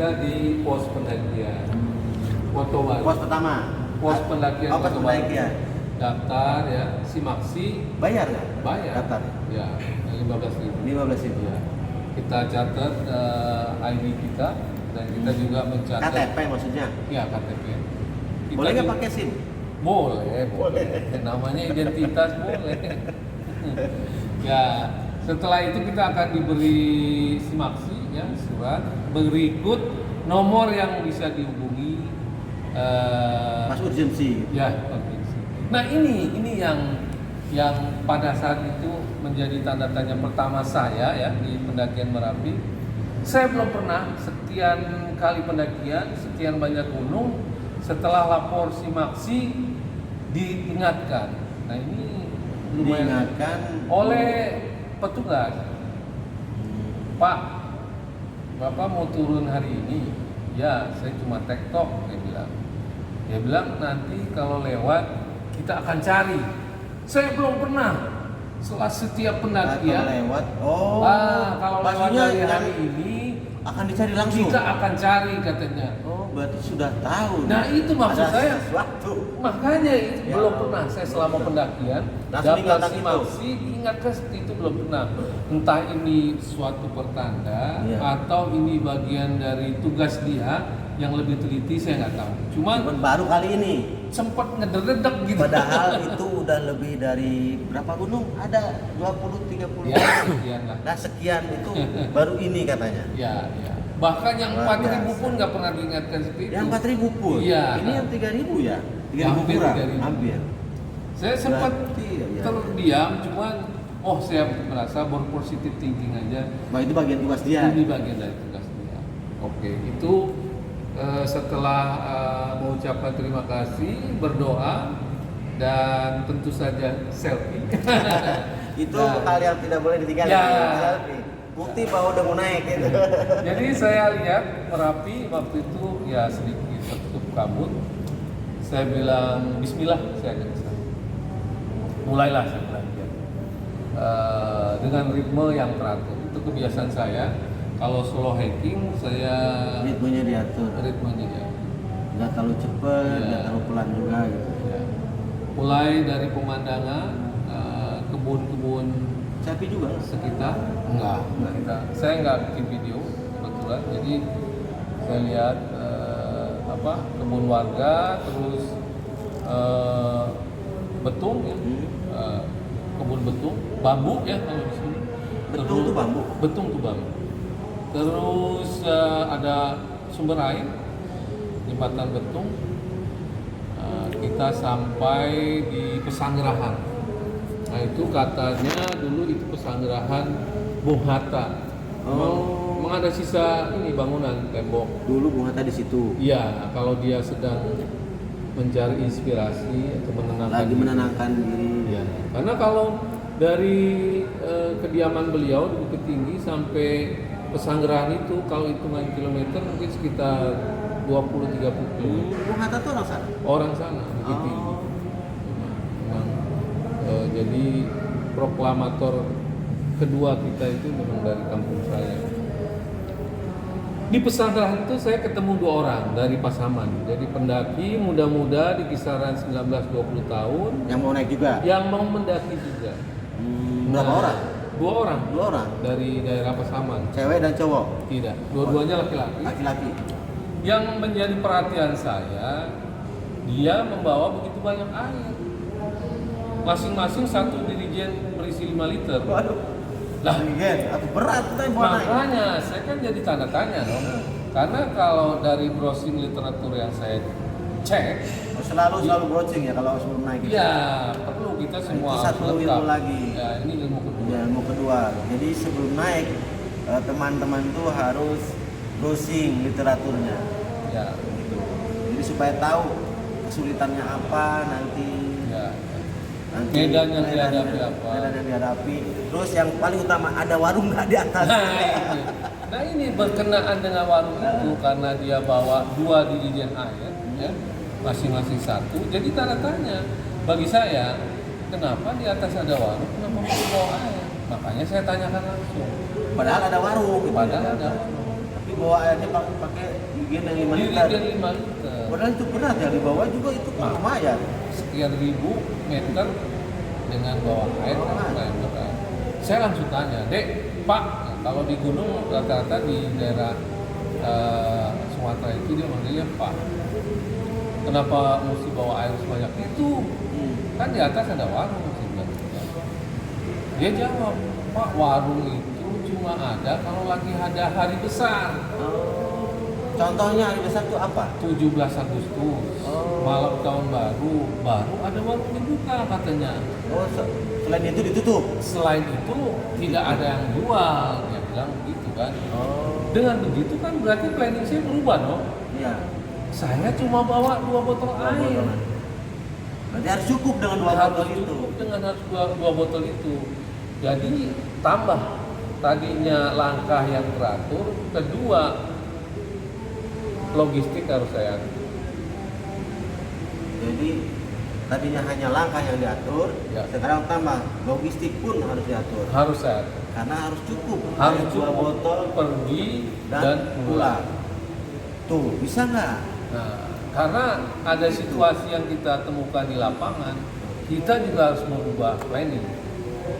kita di pos pendakian Woto Wali. Pos pertama. Pos pendakian Pos Woto Wali. pendakian. Daftar ya, simaksi. Bayar nggak? Bayar. Daftar. Ya, 15.000. 15.000. Ya. Kita catat ID kita dan kita juga mencatat KTP maksudnya. Ya, KTP. Kita Boleh nggak juga- pakai SIM? Boleh. Namanya identitas boleh. Ya, setelah itu kita akan diberi simaksi ya, surat berikut nomor yang bisa dihubungi. Mas urgensi. Ya, urgensi. Nah ini yang pada saat itu menjadi tanda tanya pertama saya ya di pendakian Merapi. Saya belum pernah sekian kali pendakian, sekian banyak gunung, setelah lapor simaksi diingatkan. Nah ini lumayan Diingatkan oleh petugas. Pak, Bapak mau turun hari ini? Ya, saya cuma tektok, dia bilang. Dia bilang nanti kalau lewat kita akan cari. Saya belum pernah. Setelah setiap pendakian, atau lewat. Oh. kalau lewat maksudnya dari hari ini akan dicari langsung. kita akan cari katanya. Oh, berarti sudah tahu. Nah itu maksud ada saya. sesuatu. Makanya itu Ya. belum pernah saya selama pendakian Langsung daftar diingatkan simaksi diingatkan seperti itu belum pernah. Entah ini suatu pertanda Ya. atau ini bagian dari tugas dia yang lebih teliti, saya nggak tahu. Cuman Cuman baru kali ini. sempat ngederdek gitu. Padahal itu udah lebih dari berapa gunung? Ada 20 30. Ya sekian lah. Nah, sekian itu baru ini katanya. Ya. Bahkan yang Luar 4.000 biasa. pun nggak pernah diingatkan seperti itu. Yang 4.000 pun. Iya. Ini yang 3.000 ya? 3.000 Hampir kurang. 3.000. Hampir. Saya sempat Berarti, ya. terdiam, cuman saya merasa berpositif thinking aja. Bah, itu bagian tugas dia. Ini bagian dari tugas dia. Oke, itu setelah mengucapkan terima kasih, berdoa, dan tentu saja selfie. Itu Nah, hal yang tidak boleh ditinggalkan. Ya. Selfie. Bukti bahwa udah mau naik gitu. Jadi saya lihat Merapi waktu itu ya sedikit tertutup kabut. Saya bilang Bismillah, saya akan kesana. Mulailah saya belajar dengan ritme yang teratur. Itu kebiasaan saya. Kalau solo hiking saya Ritmenya diatur. ritmenya ya. Nggak terlalu cepet, Ya. nggak terlalu pelan juga gitu. Ya. Mulai dari pemandangan kebun-kebun Selfie juga. sekitar enggak. Saya enggak bikin video kebetulan, jadi saya lihat kebun warga, terus betung ya, kebun betung, bambu ya kalau di sini. Betung tuh bambu? Betung tuh bambu. Terus ada sumber air, jembatan betung. Kita sampai di Pesanggerahan. Nah itu katanya dulu itu Pesanggerahan Bung Hatta. Memang ada sisa ini bangunan tembok. Dulu Bung Hatta di situ. Iya, kalau dia sedang mencari inspirasi atau menenangkan Lagi diri. menenangkan diri. Iya. Karena kalau dari kediaman beliau di Bukit Tinggi sampai Pesanggerahan itu kalau hitungan kilometer mungkin sekitar 20-30 km. Bung Hatta tuh orang sana. Orang sana Bukit Tinggi. Oh. Memang, jadi proklamator kedua kita itu memang dari kampung saya. Di Pesanggerahan itu saya ketemu 2 orang dari Pasaman. Jadi pendaki muda-muda di kisaran 19-20 tahun Yang mau naik juga. yang mau mendaki juga. Berapa Nah, orang? 2 orang 2 orang. dari daerah Pasaman. Cewek dan cowok. Tidak, dua-duanya laki-laki. Laki-laki. Yang menjadi perhatian saya, dia membawa begitu banyak air. Masing-masing satu dirijen berisi 5 liter. Waduh. Lah, Atau berat kita yang mau naik. makanya saya kan jadi tanda tanya dong. Karena kalau dari browsing literatur yang saya cek, Selalu browsing ya kalau sebelum naik. ya perlu kita semua Itu harus satu lengkap. ilmu lagi. Ya, ini ilmu kedua. Ya, ilmu kedua. Jadi sebelum naik teman-teman tuh harus browsing literaturnya. Ya, Gitu. Jadi supaya tahu kesulitannya apa nanti. ya. Nanti Medan yang dihadapi apa? Medan yang dihadapi. Terus yang paling utama ada warung nggak di atas? Nah ini berkenaan dengan warung itu karena dia bawa 2 dirijen air, ya, masing-masing satu. Jadi tanda tanya bagi saya, kenapa di atas ada warung, kenapa perlu bawa air? Makanya saya tanyakan langsung. Padahal ada warung. Gitu. Padahal ada warung. Di bawah airnya pakai regen yang 5 Di liter. regen 5 liter. Padahal itu berat ya, di bawah juga itu kan lumayan. Sekian ribu meter dengan bawah air kan lumayan berat. Saya langsung tanya, Dek, Pak, kalau di gunung rata-rata di daerah Sumatera itu dia manggilnya Pak. Kenapa mesti bawa air sebanyak itu? Kan di atas ada warung, saya bilang gitu. Dia jawab, Pak, warung itu cuma ada kalau lagi ada hari besar. Contohnya hari besar itu apa? 17 Agustus, malam tahun baru ada warung dibuka katanya. Oh, selain itu ditutup. Selain itu tidak ada yang jual, dia bilang begitu kan. Dengan begitu kan berarti planning saya berubah dong. Iya. Saya cuma bawa 2 botol air. Berarti harus cukup dengan 2 Harus botol itu. cukup dengan harus dua botol itu. Jadi tambah tadinya langkah yang teratur, kedua logistik harus saya atur. Jadi tadinya hanya langkah yang diatur, Ya. sekarang tambah logistik pun harus diatur. Harus saya atur. Karena harus cukup. Harus Air 2 cukup botol pergi dan dan pulang. pulang. Tuh, bisa nggak? Nah, karena ada situasi yang kita temukan di lapangan, kita juga harus merubah planning.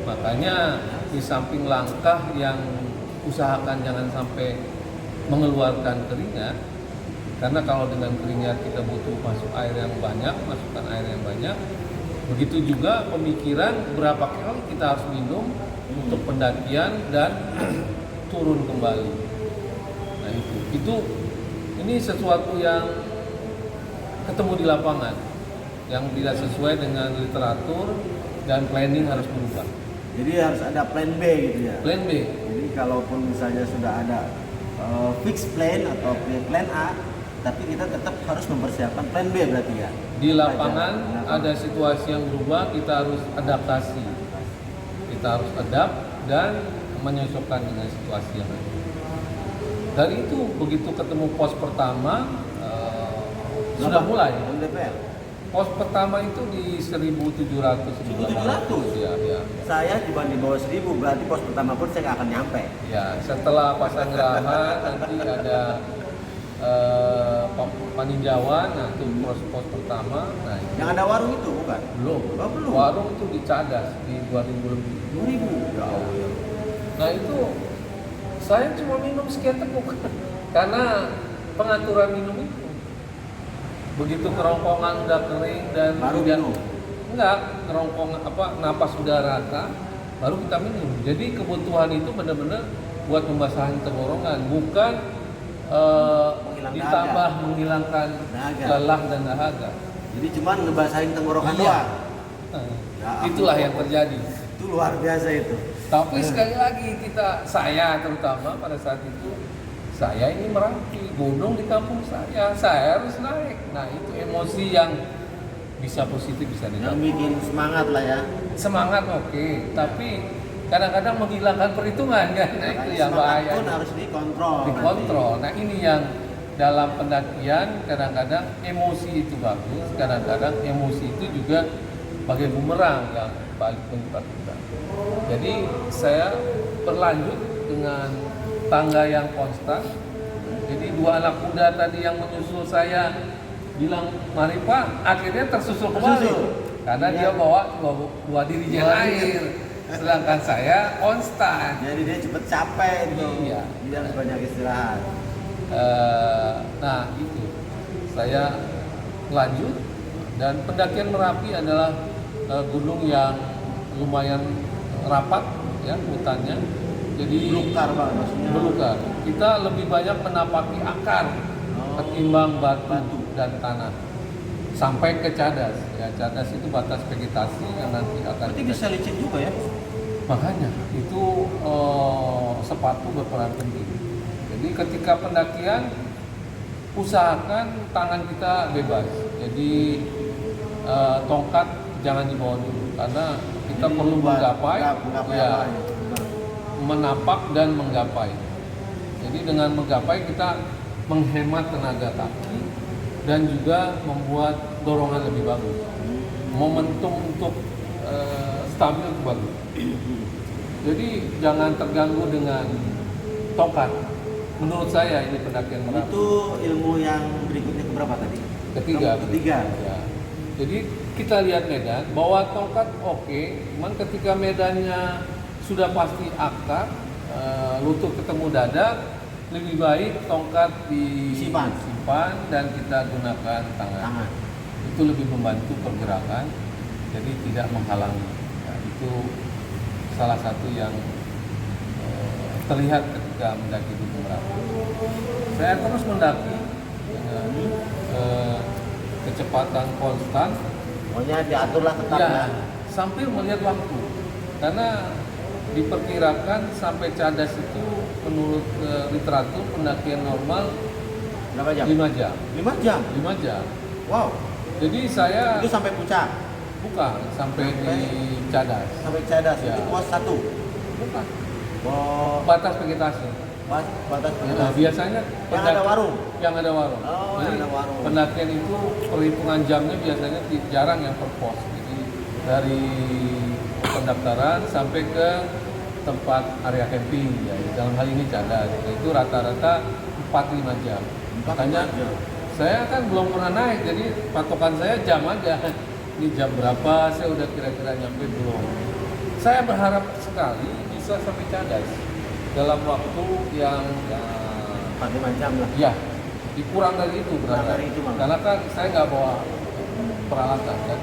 Makanya di samping langkah yang usahakan jangan sampai mengeluarkan keringat, karena kalau dengan keringat kita butuh masuk air yang banyak, masukkan air yang banyak. Begitu juga pemikiran berapa kali kita harus minum untuk pendakian dan turun kembali. Nah itu ini sesuatu yang ketemu di lapangan, yang tidak sesuai dengan literatur dan planning harus berubah. Jadi harus ada plan B gitu ya. Plan B. Jadi kalaupun misalnya sudah ada fix plan atau plan A, tapi kita tetap harus mempersiapkan plan B berarti ya. Di lapangan ada situasi yang berubah, kita harus adaptasi. Kita harus adapt dan menyesuaikan dengan situasi yang ada. Dari itu begitu ketemu pos pertama sudah mulai. DPR. Pos pertama itu di 1.700. 1.700? Ya. Saya cuma di bawah 1.000, berarti pos pertama pun saya nggak akan nyampe. Ya, setelah pasang gerahan nanti ada paninjauan, nah itu pos pertama. Nah, itu Yang ada warung itu bukan? belum. Oh, belum. Warung itu di Cadas di 2.000 lebih. 2.000. Ya Allah. Nah itu saya cuma minum sekian teguk karena pengaturan minum itu begitu kerongkongan udah kering dan Baru minum? enggak, kerongkongan napas sudah rata baru kita minum. Jadi kebutuhan itu benar-benar buat membasahi tenggorokan, bukan ditambah menghilangkan dahaga. lelah dan dahaga. Jadi cuma ngebasahin tenggorokan Iya. doang. Ya, Itulah ampun. yang terjadi. Itu luar biasa itu. Tapi sekali lagi saya terutama pada saat itu, saya ini Merapi, gunung di kampung saya harus naik. Nah itu emosi yang bisa positif bisa Yang negatif. bikin semangat lah ya. Semangat oke, tapi kadang-kadang menghilangkan perhitungan kan, nah itu yang Semangat bahaya. pun harus dikontrol. Dikontrol. Nah ini yang dalam pendakian kadang-kadang emosi itu bagus, kadang-kadang emosi itu juga bagai bumerang yang balik menimpa kita. Jadi saya berlanjut dengan tangga yang konstan. Jadi 2 anak muda tadi yang menyusul saya bilang mari Pak, akhirnya tersusul kembali. Tersusul. Karena Iya. dia bawa dua dirijen air, sedangkan saya konstan. Jadi dia cepet capek itu. Iya. Dia harus banyak istirahat. Nah itu saya lanjut dan pendakian Merapi adalah gunung yang lumayan rapat ya hutannya, jadi Belukar Pak maksudnya. belukar. Kita lebih banyak menapaki akar ketimbang batu dan tanah sampai ke cadas. Ya cadas itu batas vegetasi yang nanti akan Berarti bisa licin juga ya? makanya itu sepatu berperan penting. Jadi ketika pendakian usahakan tangan kita bebas. Jadi tongkat jangan dibawa dulu karena kita Jadi perlu buat menggapai, menggapai ya, apa aja. menapak dan menggapai. Jadi dengan menggapai kita menghemat tenaga kaki dan juga membuat dorongan lebih bagus. Momentum untuk stabil itu bagus. Jadi jangan terganggu dengan tongkat. Menurut saya ini pendakian Merapi. Itu ilmu yang berikutnya keberapa tadi? Ketiga. Ketiga. Ya. Jadi kita lihat medan, bawa tongkat oke, cuman ketika medannya sudah pasti akar, lutut ketemu dada, lebih baik tongkat disimpan dan kita gunakan tangan. Itu lebih membantu pergerakan, jadi tidak menghalangi. Nah, itu salah satu yang terlihat ketika mendaki Gunung Merapi. Saya terus mendaki dengan kecepatan konstan. Pokoknya diaturlah tetap Ya, sambil melihat waktu. Karena diperkirakan sampai Cadas itu menurut literatur pendakian normal berapa jam? 5 jam. 5 jam. 5 jam. Wow. Jadi saya Itu sampai puncak. bukan sampai di Cadas. Sampai Cadas Ya. itu pos 1. Bukan. Oh, Batas vegetasi. batas Nah, vegetasi. biasanya Yang ada warung. Yang ada warung. Oh, Jadi yang ada warung. pendakian itu perhitungan jamnya biasanya jarang yang per pos. Jadi dari pendaftaran sampai ke tempat area camping ya. Dalam hal ini Cadas. Itu rata-rata 4-5 jam. 4-5 Makanya jam. saya kan belum pernah naik, jadi patokan saya jam aja. Ini jam berapa? Saya udah kira-kira nyampe belum. Saya berharap sekali bisa sampai Cadas dalam waktu yang 4-5 jam lah. ya dikurang dari itu Kurang berarti. dari itu, Bang. Karena kan saya nggak bawa peralatan kan,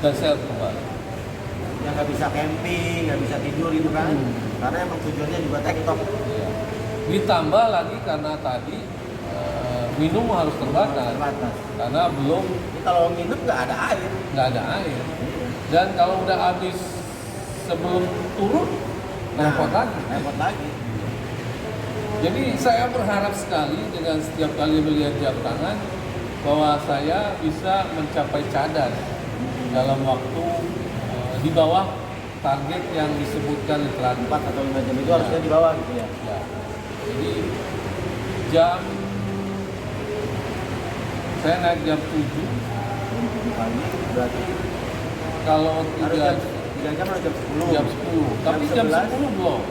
dan saya harus kembali. Yang nggak bisa camping, nggak bisa tidur itu kan. Karena emang tujuannya juga tektok. Ya. Ditambah lagi karena tadi minum harus terbatas, Terbatas. karena belum Ini kalau minum nggak ada air. nggak ada air. Dan kalau udah habis sebelum turun, repot lagi. Repot lagi. Jadi saya berharap sekali dengan setiap kali melihat jam tangan bahwa saya bisa mencapai Cadas dalam waktu di bawah target yang disebutkan literatur. 4 atau 5 jam itu Ya. harusnya di bawah gitu ya. Ya. Jadi jam saya naik jam 7, 7 pagi berarti kalau harus tidak jam 3 jam atau jam 10. jam 10. Tapi jam 11.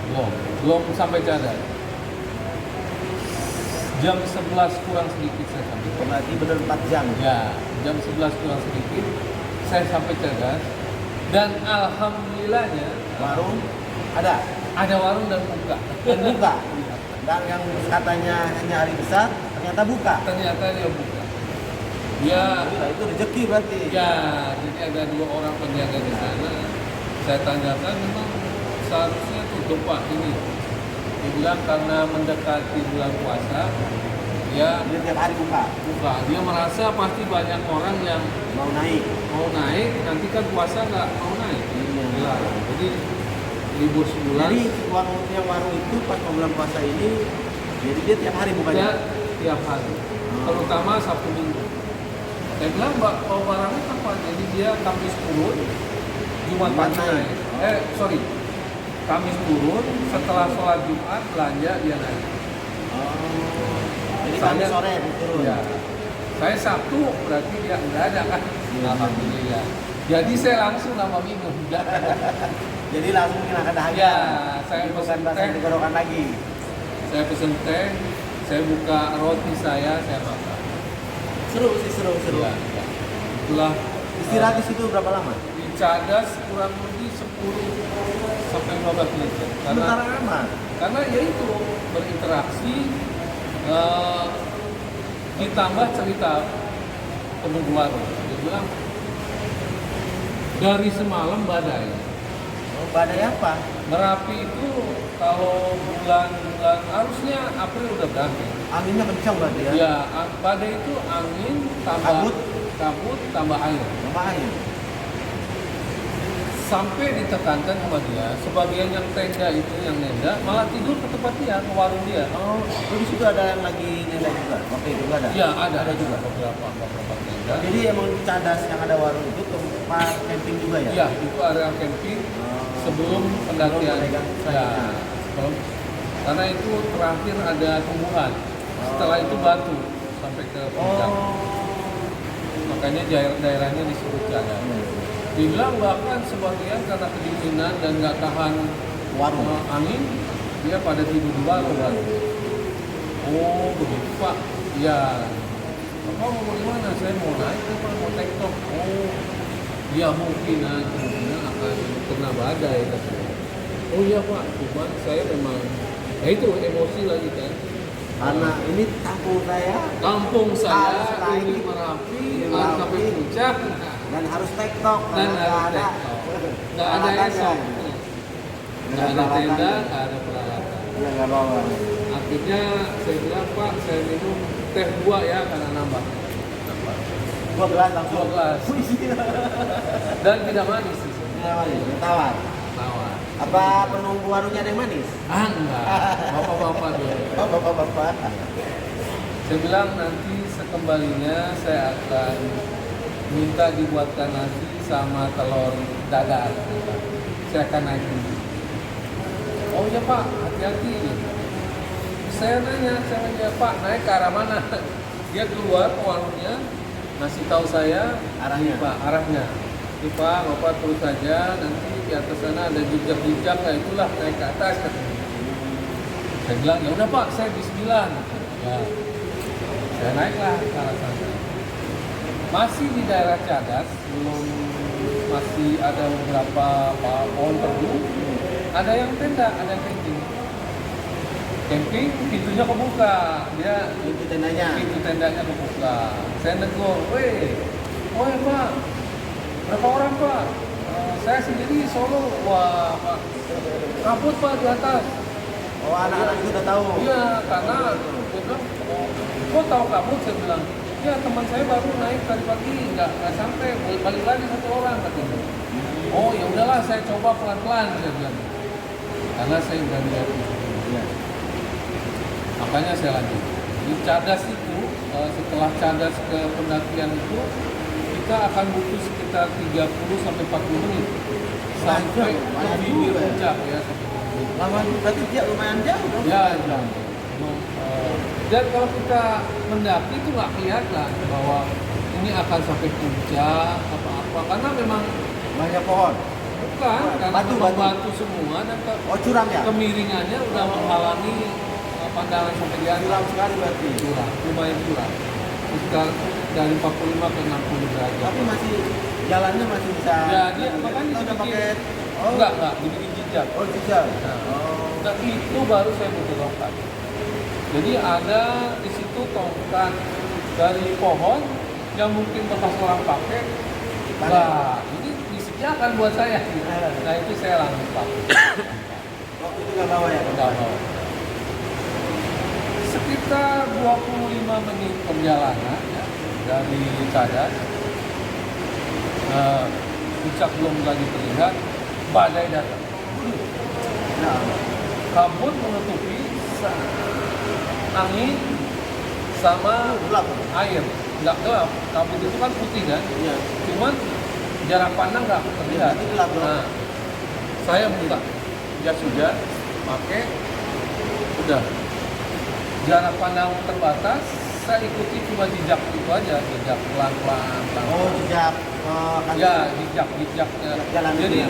10 belum sampai Cadas. Jam 11 kurang sedikit saya sampai. Berarti benar 4 jam. Ya, jam 11 kurang sedikit saya sampai Cadas dan alhamdulillahnya Warung ada ada warung dan buka. dan buka. Dan yang katanya hanya hari besar ternyata buka. Ternyata dia buka. Ya, Nah, itu rezeki berarti. ya, jadi ada 2 orang penjaga di sana. Saya tanyakan memang seharusnya tutup Pak ini. Dia bilang karena mendekati bulan puasa, ya Dia tiap hari buka. buka. Dia merasa pasti banyak orang yang Mau naik. mau naik, nanti kan puasa nggak mau naik. Iya. Gila. Jadi libur sebulan. Jadi yang warung itu pas mau bulan puasa ini, jadi dia tiap hari Dia bukanya. tiap hari, terutama Sabtu Minggu. Saya bilang Mbak, bawa barangnya kapan? Jadi dia Kamis turun, Jumat pagi naik. Sorry, Kamis turun, setelah sholat Jumat belanja dia naik. Oh. Jadi Saya- Kamis sore turun. Ya. Saya Sabtu berarti dia nggak ada kan? Iya. Alhamdulillah. Jadi saya langsung nama minum. Jadi langsung kena dahaga. Ya, saya Jadi bukan pesen bahasa teh. tenggorokan lagi. Saya pesen teh, saya buka roti saya makan. Seru sih, seru. Ya, ya. Itulah Istirahat di situ berapa lama? di Cadas kurang lebih 10 sampai 15 menit. Sebentar amat. Karena ya itu berinteraksi ditambah cerita penunggu warung. Dia bilang dari semalam badai. Oh, badai apa? Merapi itu kalau bulan-bulan harusnya April udah berakhir. Anginnya kencang berarti ya? Ya, badai itu angin tambah Kabut. tambah air. Sama air. Sampai ditekankan sama dia, sebagian yang tenda itu yang nenda malah tidur ke tempat dia, ke warung dia. Oh, di situ ada yang lagi nenda juga. Oke, juga ada. Iya, ada juga. beberapa tenda. Jadi emang Cadas yang ada warung itu tempat camping juga ya? Iya, itu area camping sebelum pendakian. Ya, sebelum, karena itu terakhir ada tumbuhan. Setelah itu batu sampai ke puncak. Makanya daerahnya disebut Cadas. Dibilang bahkan sebagian karena kedinginan dan nggak tahan Warung. angin, dia pada tidur di bawah kan. Oh begitu Pak, ya Bapak mau di mana? Saya mau naik Pak, mau tektok. Oh ya mungkin kemungkinan akan kena badai katanya. Oh iya Pak, cuman saya memang itu emosi lagi kan. Karena ini kampung saya Kampung saya ini Merapi, Merapi. sampai puncak dan harus tektok dan karena harus nggak ada tektok. Nggak ada esok, nggak ada tenda, nggak ada peralatan. Ya nggak bawa. Akhirnya saya bilang Pak, saya minum teh 2 ya karena nambah. 2 gelas langsung. 2 gelas. Dan tidak manis sih. Tawar. Tawar. Apa penunggu warungnya ada yang manis? Enggak. Bapak-bapak dulu. Oh, bapak-bapak. Saya bilang nanti sekembalinya saya akan minta dibuatkan nasi sama telur dadar. Saya akan naik dulu. Oh iya Pak, hati-hati. Saya nanya Pak, naik ke arah mana? Dia keluar ke warungnya, ngasih tahu saya Arahnya. Pak, arahnya. Ini Pak, Bapak terus saja, nanti di atas sana ada jejak-jejak, nah itulah naik ke atas. Saya bilang, ya udah Pak, saya bismillah. Ya, saya naiklah ke arah sana. Masih di daerah Cadas, masih ada beberapa pohon tebu, ada yang tenda, ada yang camping. Camping pintunya kebuka, dia Itu tendanya. pintu tendanya kebuka. Saya negur, weh Pak, berapa orang Pak? Saya sendiri solo. Wah Pak, kabut Pak di atas. Oh, anak-anak sudah tahu. Iya, karena dia bilang, kok tahu kabut? Saya bilang, ya teman saya baru naik tadi pagi, nggak sampai, balik lagi 1 orang katanya. Oh ya udahlah, saya coba pelan-pelan, saya bilang. Karena saya udah lihat itu. Iya. Makanya saya lanjut. Di Cadas itu, setelah Cadas ke pendakian itu, kita akan butuh sekitar 30 sampai 40 menit sampai Banyak ke bibir juga ya. puncak ya. Lama berarti dia lumayan jauh dong. Ya, jauh. Dan kalau kita mendaki itu nggak kelihatan bahwa ini akan sampai puncak apa-apa, karena memang Banyak pohon. bukan, karena Batu, memang batu. batu semua dan Oh, curam ya? kemiringannya udah menghalangi pandangan sampai di atas. Curam sekali berarti. Curam, lumayan curam. Sekitar dari 45 ke 60 derajat. Tapi masih jalannya masih bisa. Ya, dia makanya Kita udah dibikin. pakai. Oh, Enggak, dibikin jejak. Oh, jejak. Nah, Oh. nah, itu baru saya butuh tongkat. Jadi ada di situ tongkat dari pohon yang mungkin bekas orang pakai. Nah, ini disediakan buat saya. Nah, itu saya langsung pakai. Waktu itu nggak bawa ya? Nggak mau. Sekitar 25 menit perjalanan ya, dari Cadas. Puncak belum lagi terlihat, badai datang. Nah, Kabut menutupi angin sama gelap. air. Nggak gelap, kabut itu kan putih kan, Iya. cuman jarak pandang nggak terlihat. Itu gelap dong. Nah, saya buka jas hujan, pakai, udah. Jarak pandang terbatas, saya ikuti cuma jejak itu aja, jejak pelan-pelan. Oh, jejak. Ya, jejak-jejaknya. Jalan Jadi itu ya?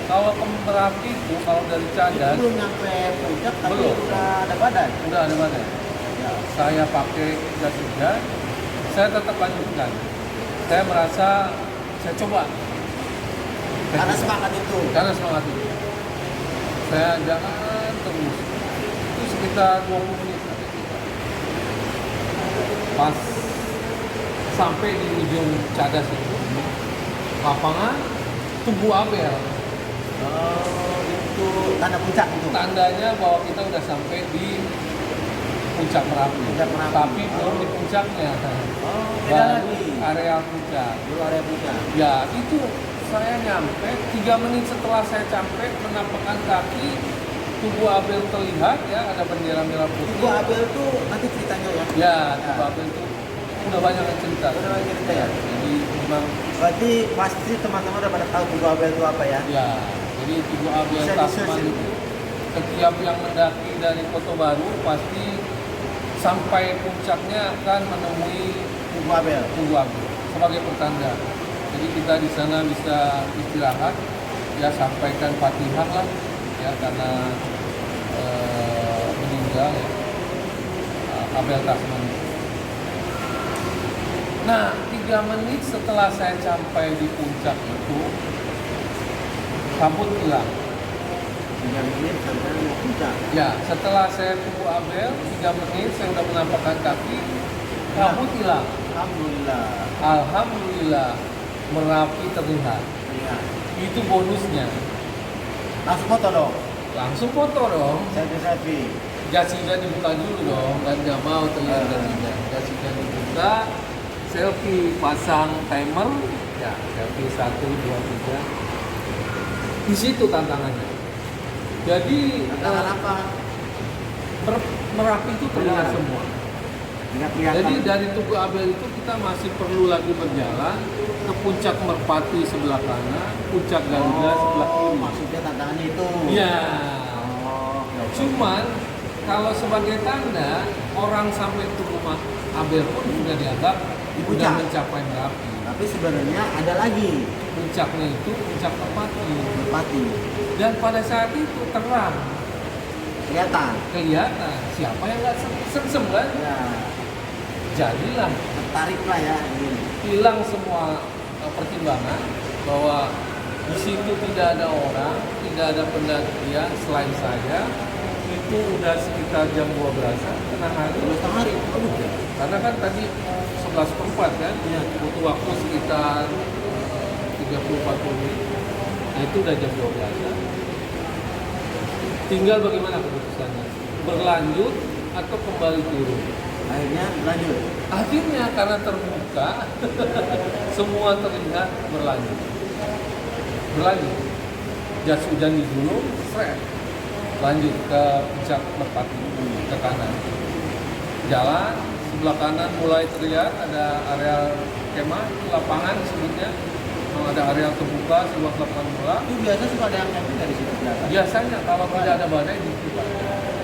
kalau ke Merapi itu, kalau dari Itu Cadas, belum nyampe puncak, tapi Belum. udah ada badai. udah ada badai. Ya. Saya pakai jas hujan, saya tetap lanjutkan. Saya merasa saya coba. Karena semangat itu. Karena semangat itu. Saya jalan terus. Itu sekitar 20 menit. Pas sampai di ujung Cadas itu, lapangan Tugu Abel. Oh, itu tanda puncak itu. Tandanya bahwa kita udah sampai di puncak Merapi. Puncak Merapi. Tapi belum di puncaknya. Oh, beda Baru lagi. area puncak. Dulu area puncak. Ya itu saya nyampe 3 menit setelah saya sampai menampakkan kaki, Tugu Abel terlihat ya, ada bendera merah putih. Tugu Abel itu nanti ceritanya ya. Ya, Tugu Abel itu udah banyak yang cerita. Udah banyak cerita ya. Jadi memang Berarti pasti teman-teman udah pada tahu Tugu Abel itu apa ya? ya, jadi Tugu Abel Bisa Tasman di-search itu setiap yang mendaki dari Kota Baru pasti sampai puncaknya akan menemui Tugu Abel. Tugu Abel sebagai pertanda. Jadi kita di sana bisa istirahat, ya sampaikan Fatihah lah, ya karena meninggal ya, Abel Tasman. Nah, 3 menit setelah saya sampai di puncak itu, kabut hilang. 3 menit sampai di puncak. Ya, setelah saya tunggu Abel 3 menit, saya udah menampakkan kaki, kabut hilang. Alhamdulillah. Alhamdulillah, Merapi terlihat. Iya. Itu bonusnya. Langsung foto dong. Langsung foto dong. Selfie. Gasinya dibuka dulu dong, kan nggak mau terlihat gasinya. Gasinya dibuka, selfie, pasang timer, ya selfie 1, 2, 3. Di situ tantangannya. Jadi Tantangan apa? Merapi itu terlihat Ya. semua. Tidak kelihatan. Jadi dari Tugu Abel itu kita masih perlu lagi berjalan ke puncak Merpati sebelah kanan, puncak Garuda sebelah kiri. Maksudnya tantangannya itu. Iya. Oh, oke. Cuman kalau sebagai tanda orang sampai Tugu Abel pun sudah dianggap Di sudah puncak. mencapai Merapi. Tapi sebenarnya ada lagi Puncaknya itu puncak Merpati. Merpati. Dan pada saat itu terang, Kelihatan. kelihatan siapa yang nggak sengsem kan? Ya, Jadilah tertarik lah ya ini. hilang semua pertimbangan bahwa di situ tidak ada orang, tidak ada pendakian selain saya. Itu udah sekitar jam 12-an tengah hari. 12 hari. Aduh. Karena kan tadi 11:04 kan, Iya. butuh waktu sekitar 30-40 menit. Nah, itu udah jam 12-an. Tinggal bagaimana keputusannya? Berlanjut atau kembali turun? Akhirnya lanjut. Akhirnya karena terbuka, semua terlihat berlanjut. Jas hujan di gunung, seret. Lanjut ke puncak Merpati, ke kanan. Jalan, sebelah kanan mulai terlihat ada area kemah, lapangan sebutnya. Ada area terbuka, seluas 8 bola. Itu biasa suka ada yang camping dari situ kelihatan. Biasanya kalau tidak ada badai di situ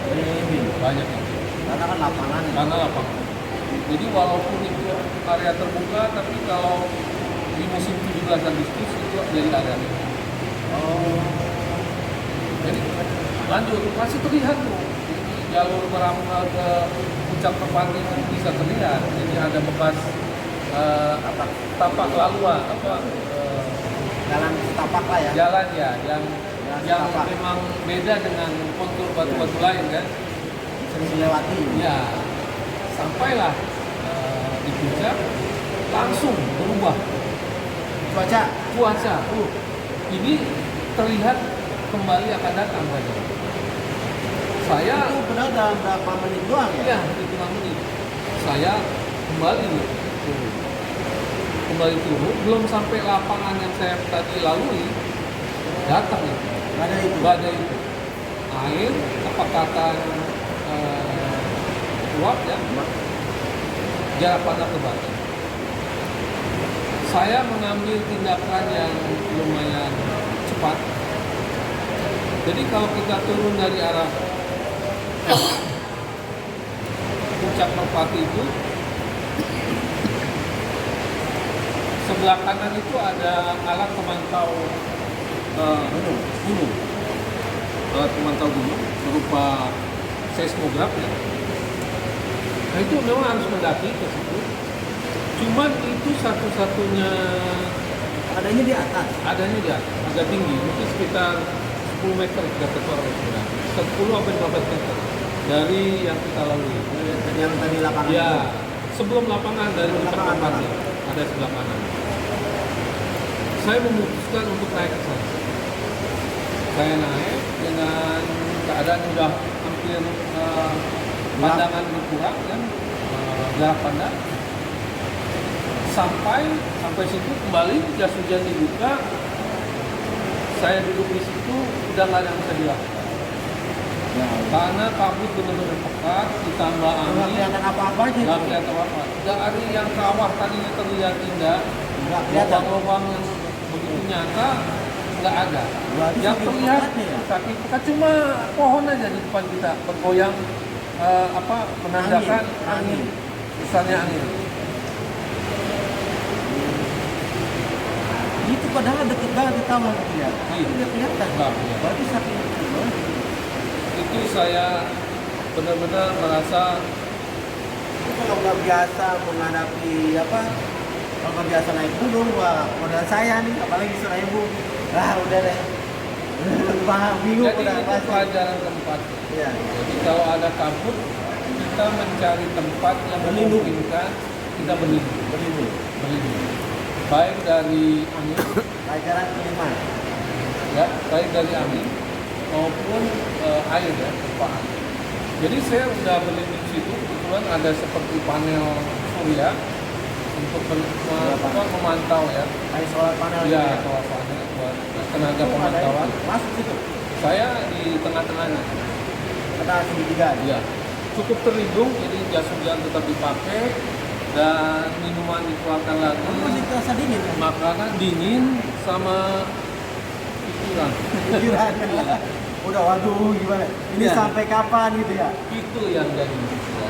Ini. banyak itu. Karena kan lapangan. Karena lapangan. Jadi walaupun itu area terbuka, tapi kalau di musim 17 Agustus itu dari area itu. Oh. Jadi lanjut, masih terlihat tuh jalur Merangkal ke puncak Merpati itu bisa terlihat. Jadi ada bekas tapak lalua Jalan setapak lah ya. jalan ya yang setapak. memang beda dengan kontur batu-batu lain kan. Sering dilewati. Ya, sampailah di puncak langsung berubah cuaca. Ini terlihat kembali akan datang saja. Saya Itu benar dalam berapa menit doang ya? ya hitungan menit. Saya kembali turun, belum sampai lapangan yang saya tadi lalui datang itu. Badai itu. Air kepekatan uap ya, jarak pandang terbatas. Saya mengambil tindakan yang lumayan cepat. Jadi kalau kita turun dari arah puncak Merpati itu, sebelah kanan itu ada alat pemantau gunung. Alat pemantau gunung berupa seismograf ya. Nah itu memang harus mendaki ke situ. Cuman itu satu-satunya Adanya di atas. adanya di atas, agak tinggi, mungkin sekitar 10 meter kita keluar sebenarnya. 10 sampai 12 meter dari yang kita lalui. Yang tadi lapangan. Ya, itu. sebelum lapangan dari puncak Merpati ada sebelah kanan. Saya memutuskan untuk naik ke sana. Saya naik dengan keadaan sudah hampir pandangan berkurang kan, jarak pandang. Sampai situ kembali, jas hujan dibuka. Saya duduk di situ, udah nggak ada yang bisa dilakukan. Ya. Karena kabut benar-benar pekat, ditambah Nggak angin. kelihatan apa-apa aja. Nggak kelihatan apa. Dari yang kawah tadinya terlihat indah, Nggak kelihatan. lubang-lubang yang begitu nyata nggak ada. Berarti Yang saking terlihat pekatnya ya? saking pekat cuma pohon aja di depan kita bergoyang, menandakan angin, besarnya angin. Itu padahal deket banget di taman ya. Iya. Tidak kelihatan. Nggak kelihatan. Berarti saking itu saya benar-benar merasa Itu kalau nggak biasa menghadapi apa, kalau nggak biasa naik gunung, wah modal saya nih, apalagi Seribu, udah deh, bingung jadi udah itu pasti. pelajaran tempat. Iya. Jadi kalau ada kabut, kita mencari tempat yang Berlindung. memungkinkan kita berlindung. Berlindung. Berlindung. Baik dari angin, Pelajaran kelima. ya, baik dari angin maupun air ya, terpaan. Jadi saya sudah berlindung di situ, kebetulan ada seperti panel surya untuk memantau ya. Kayak solar panel. Ya, solar panel buat tenaga Itu ada pemantauan. itu, masuk situ. Saya di tengah-tengahnya. Kata segitiga. Ya, cukup terlindung, jadi jas hujan tetap dipakai dan minuman dikeluarkan lagi. Kamu masih terasa dingin kan? Makanan dingin sama pikiran. Pikiran. Udah waduh gimana? Ini Iya. sampai kapan gitu ya? Itu yang jadi.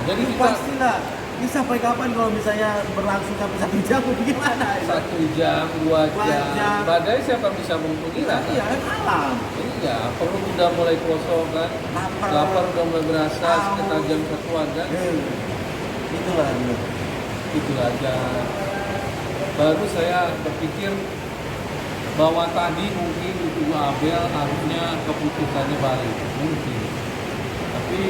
Jadi Ini kita pastilah. Ini sampai kapan kalau misalnya berlangsung sampai 1 jam gimana? 1 jam, 2 2 jam. jam. Badai siapa bisa mengira? Iya kan alam. Iya, perut udah mulai kosong kan. Lapar udah mulai berasa sekitar jam 1-an kan. Itulah dulu. Itu aja. Baru saya berpikir bahwa tadi mungkin itu Abel harusnya keputusannya balik, mungkin. Tapi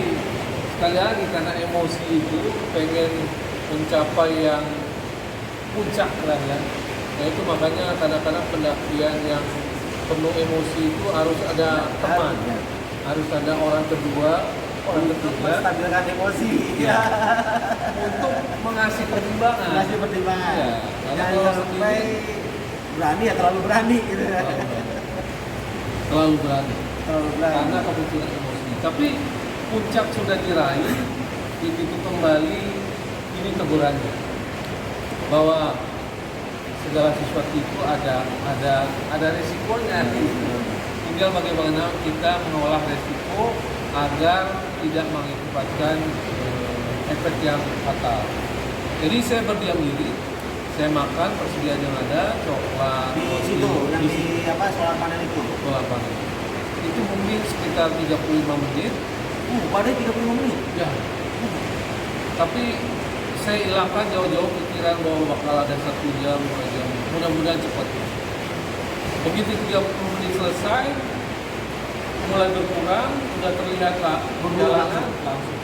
sekali lagi karena emosi itu pengen mencapai yang puncak lah ya. Nah itu makanya kadang-kadang pendakian yang penuh emosi itu harus ada teman, Ya. harus ada orang kedua, orang Untuk ketiga menstabilkan emosi. Iya. untuk mengasih pertimbangan. Kasih pertimbangan. Iya, karena Jangan kalau sampai sendiri- berani ya terlalu berani gitu ya. Terlalu berani. Terlalu berani. Karena kebutuhan emosi. Tapi puncak sudah diraih, begitu kembali ini tegurannya bahwa segala sesuatu itu ada resikonya. Tinggal bagaimana kita mengolah resiko agar tidak mengakibatkan efek yang fatal. Jadi saya berdiam diri, saya makan persediaan yang ada, coklat, Di roti, situ, yang di di apa solar panel itu. lapangan. Itu mungkin sekitar 35 menit. Padahal 35 menit. Ya. Tapi saya hilangkan jauh-jauh pikiran bahwa bakal ada 1 jam, 2 jam. Mudah-mudahan cepat. Begitu 30 menit selesai, mulai berkurang, sudah terlihat lah perjalanan langsung.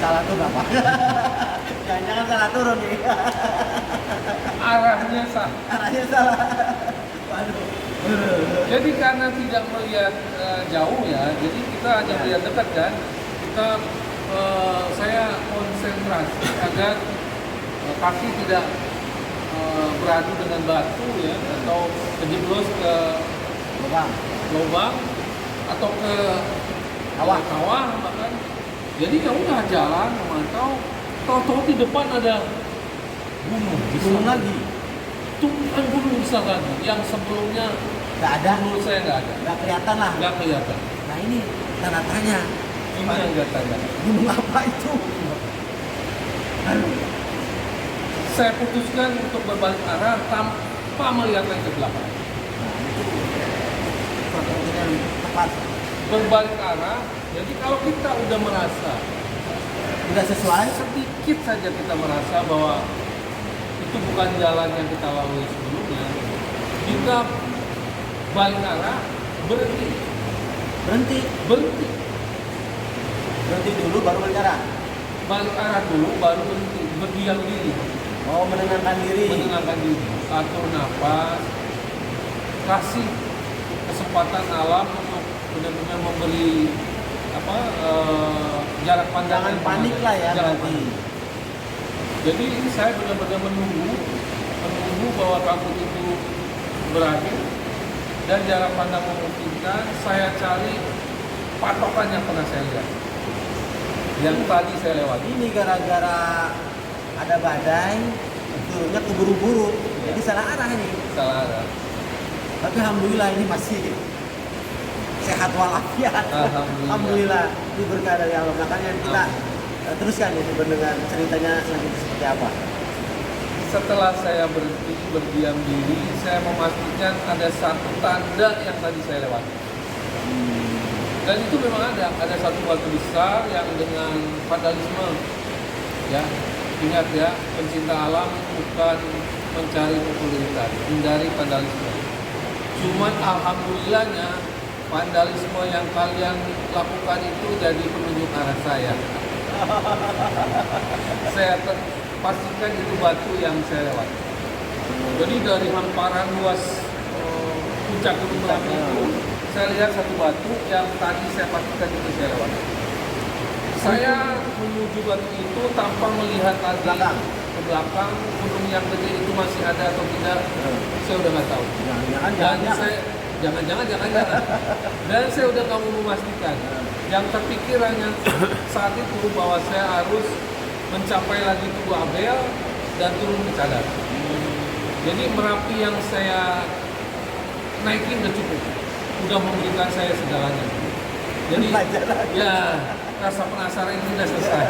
Salah turun apa? Jangan-jangan salah turun nih. Arahnya sah. Arahnya salah. Waduh. Jadi karena tidak melihat jauh ya, jadi kita hanya melihat dekat kan. Kita saya konsentrasi agar kaki tidak beradu dengan batu ya, atau kejeblos ke Lubang. lubang atau ke kawah bahkan. Jadi ya udah jalan memantau, tahu-tahu di depan ada gunung Turun lagi. Itu kan gunung besar lagi yang sebelumnya Nggak ada. menurut saya nggak ada, Nggak kelihatan lah. nggak kelihatan. Nah ini tanda tanya. Ini yang nggak tanda. Gunung apa itu? Aduh. Saya putuskan untuk berbalik arah tanpa melihat lagi ke belakang. Nah, itu strategi yang tepat. Berbalik arah, jadi kalau kita udah merasa Udah sesuai. sedikit saja kita merasa bahwa itu bukan jalan yang kita lalui sebelumnya, kita balik arah, berhenti Berhenti. Berhenti dulu baru balik arah. balik arah dulu, baru berhenti, berdiam diri, Oh, menenangkan diri. menenangkan diri, atur nafas, kasih kesempatan alam untuk benar-benar memberi jarak pandang. Jangan yang panik benar. lah ya Jangan berarti. panik. Jadi saya benar-benar menunggu bahwa kabut itu berakhir dan jarak pandang memungkinkan. Saya cari patokan yang pernah saya lihat, yang tadi saya lewati. Ini gara-gara ada badai, turunnya keburu-buru, jadi salah arah ini. Salah arah. Tapi alhamdulillah ini masih sehat walafiat. Alhamdulillah. Ini berkah dari Allah. Makanya kita teruskan ini mendengar ceritanya selanjutnya seperti apa. Setelah saya berhenti berdiam diri, saya memastikan ada satu tanda yang tadi saya lewati. Dan itu memang ada satu batu besar yang dengan vandalisme, ya. Ingat ya, pencinta alam bukan mencari popularitas, hindari vandalisme. Cuman alhamdulillahnya vandalisme yang kalian lakukan itu jadi penunjuk arah saya. Saya pastikan itu batu yang saya lewati. Jadi dari hamparan luas puncak Gunung Merapi itu, saya lihat satu batu yang tadi saya pastikan itu saya lewati. Saya menuju batu itu tanpa melihat lagi ke belakang gunung yang gede itu masih ada atau tidak, saya udah nggak tahu. Jangan-jangan. Dan saya udah nggak mau memastikan. Yang terpikir hanya saat itu bahwa saya harus mencapai lagi Tugu Abel dan turun ke Cadar. Jadi Merapi yang saya naikin udah cukup, udah memberikan saya segalanya. Jadi ya rasa penasaran itu udah selesai.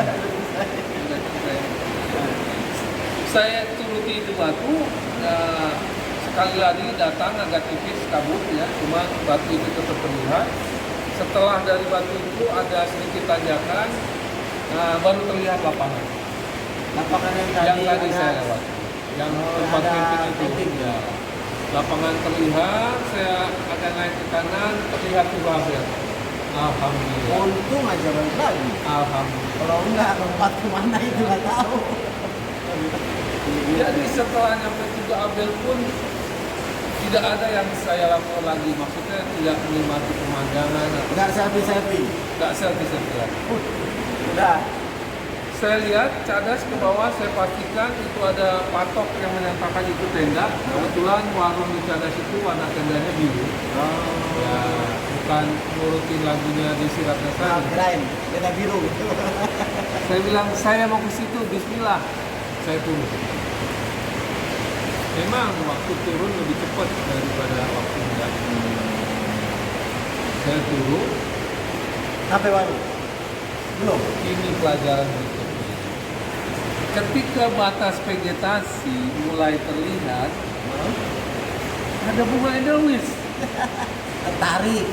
Saya turuti itu batu, sekali lagi datang agak tipis kabut ya, cuma batu itu tetap terlihat. Setelah dari batu itu ada sedikit tanjakan, baru terlihat lapangan. Lapangan Yang tadi saya lewat, yang tempat camping itu. Ya. Lapangan terlihat, saya agak naik ke kanan, terlihat Tugu Abel. Alhamdulillah. Untung aja balik lagi. Alhamdulillah. Kalau enggak, tempat kemana itu nggak tahu. Jadi setelah nyampe Tugu Abel pun tidak ada yang saya lakukan lagi. Maksudnya tidak menikmati pemandangan. Nggak selfie. Nggak selfie lagi. Udah. Saya lihat cadas ke bawah, saya pastikan itu ada patok yang menyatakan itu tenda. Kebetulan warung di cadas itu warna tendanya biru. Ya, bukan nurutin lagunya di Ratna Sari. Kirain, tenda biru. Saya bilang saya mau ke situ, Bismillah. Saya turun. Memang waktu turun lebih cepat daripada waktu enggak. Saya turun. Sampai warung? Belum. Ini pelajaran berikutnya. Ketika batas vegetasi mulai terlihat, ada bunga edelweiss. Tertarik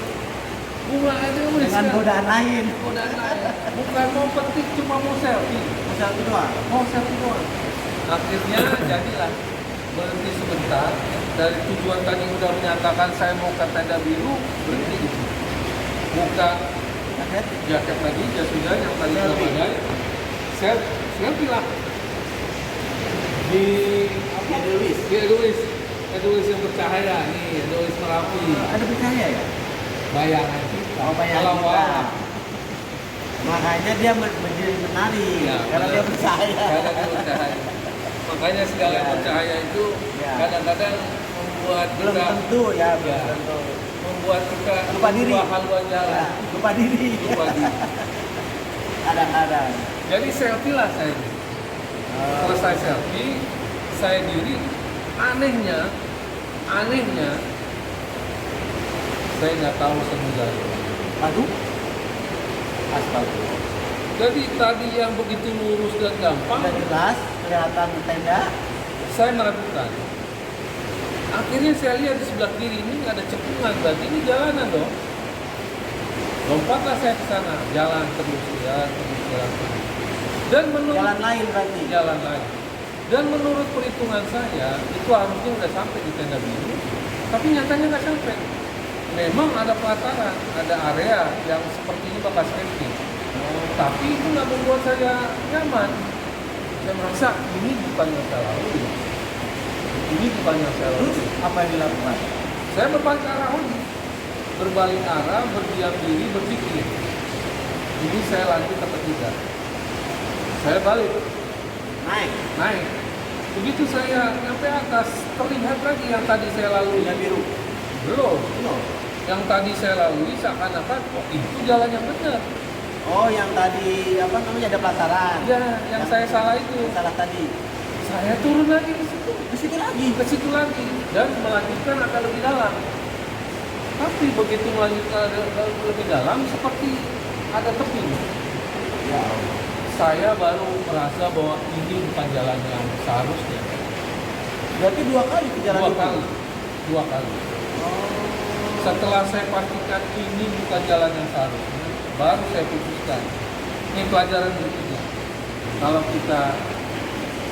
Bunga edelweiss dengan kan? godaan lain. Godaan lain. Bukan mau petik, cuma mau selfie. Misal itu doang. Mau selfie doang. Akhirnya jadilah berhenti sebentar. Dari tujuan tadi udah menyatakan saya mau ke tenda biru, berhenti di situ. Buka jaket tadi, jas hujan yang tadi pakai. Selfie lah. Di Edelweiss yang bercahaya nih, Edelweiss Merapi. Ada bercahaya ya? Bayangan kita. Oh, bayangan kita. Wala. Makanya dia menjadi menarik Ya, karena benar. dia bercahaya. Karena dia bercahaya. Makanya segala yang Ya. bercahaya itu Ya. kadang-kadang membuat Belum kita tentu ya, belum Ya. tentu. membuat kita Lupa diri. haluan jalan. Ya, lupa diri. Lupa diri. Kadang-kadang. Jadi selfie lah saya. Selesai selfie, saya diri. Anehnya, saya nggak tahu semudah itu. Aduh, Astagfirullah. Jadi tadi yang begitu lurus dan gampang, udah jelas kelihatan tenda. saya meragukan. Akhirnya saya lihat di sebelah kiri ini ada cekungan, berarti ini jalanan dong. Lompatlah saya ke sana, jalan terus. Dan menurut Jalan lain berarti. jalan lain. Dan menurut perhitungan saya, itu harusnya udah sampai di tenda biru, tapi nyatanya nggak sampai. Memang ada pelataran, ada area yang seperti ini bekas camping. Tapi itu nggak membuat saya nyaman. Saya merasa ini bukan yang saya lalui. Ini bukan yang saya Terus lalui. apa yang dilakukan? Saya berbalik arah lagi. Berbalik arah, berdiam diri, berpikir. Ini saya lanjut ke ketiga. Saya balik. Naik. Begitu saya nyampe atas, terlihat lagi yang tadi saya lalui. Tenda biru. Belum. Belum. Yang tadi saya lalui seakan-akan, oh itu jalan yang benar. Oh, yang tadi apa namanya ada pelataran. Ya, yang saya salah itu. Salah tadi. Saya turun lagi ke situ. Di situ lagi. Ke situ lagi. Dan melanjutkan akan lebih dalam. Tapi begitu melanjutkan lebih dalam, seperti ada tebing. Ya. Saya baru merasa bahwa ini bukan jalan yang seharusnya. Berarti dua kali ke jalan itu. Dua kali. Oh. Setelah saya pastikan ini bukan jalan yang seharusnya, baru saya putuskan. Ini pelajaran berikutnya. Kalau kita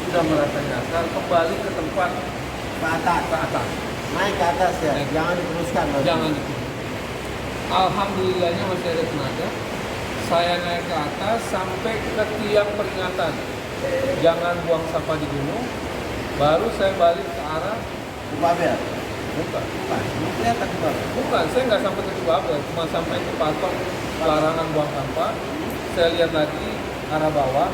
sudah merasa nyasar, kembali ke tempat Ke atas. ke atas. Naik ke atas ya. Naik. Jangan diteruskan. Bang. Jangan itu. Alhamdulillahnya masih ada tenaga. Saya naik ke atas sampai ke tiang peringatan. Jangan buang sampah di gunung. Baru saya balik ke arah Babel. bukan. Bukan. Ini kelihatan di Babel. Bukan, saya nggak sampai ke Babel, cuma sampai ke patok larangan buang sampah. Saya lihat lagi arah bawah,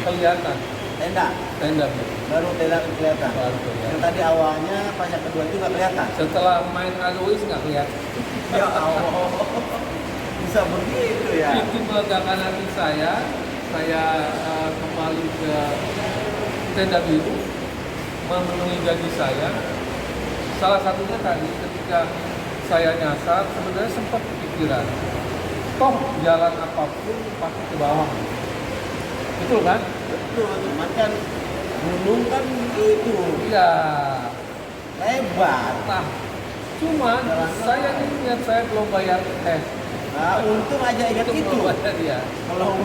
kelihatan Tenda. tenda gitu. Baru tenda kelihatan. Baru Yang kelihatan. tadi awalnya pas yang kedua itu nggak kelihatan. Setelah main Alois nggak kelihatan. Ya Allah. Bisa begitu ya. Itu melegakan hati saya. Saya kembali ke tenda biru, memenuhi janji saya. Salah satunya tadi ketika saya nyasar, sebenarnya sempat kepikiran, toh jalan apapun pasti ke bawah. Betul kan? Betul. Cuman kan gunung kan itu Iya. lebar. Nah, cuman saya ingat saya belum bayar tes. Nah, untung aja ingat itu. Belum bayar ya. Kalau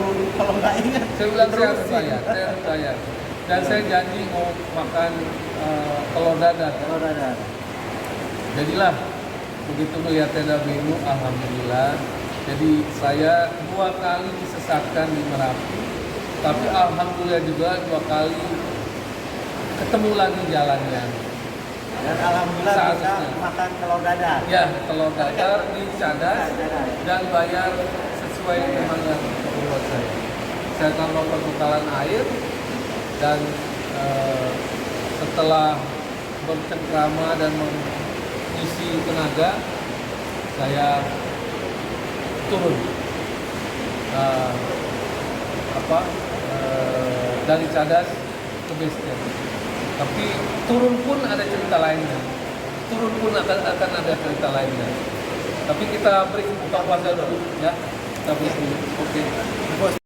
nggak ingat, Saya bilang saya harus terusin. bayar, saya harus bayar. Dan saya janji mau makan telur dadar. Kalau ada. Jadilah begitu melihat tenda biru, alhamdulillah. Jadi saya 2 kali disesatkan di Merapi, tapi alhamdulillah juga 2 kali ketemu lagi jalannya. Dan alhamdulillah bisa Seharusnya. makan telur dadar. Ya, telur dadar di cadas dan bayar sesuai dengan yang keperluan saya. Saya tambah perbekalan air dan setelah bercengkrama dan mengisi tenaga, saya turun dari cadas ke base camp. Tapi turun pun ada cerita lainnya. Turun pun akan ada cerita lainnya. Tapi kita break buka puasa dulu ya. Kita break dulu. Oke. Bos,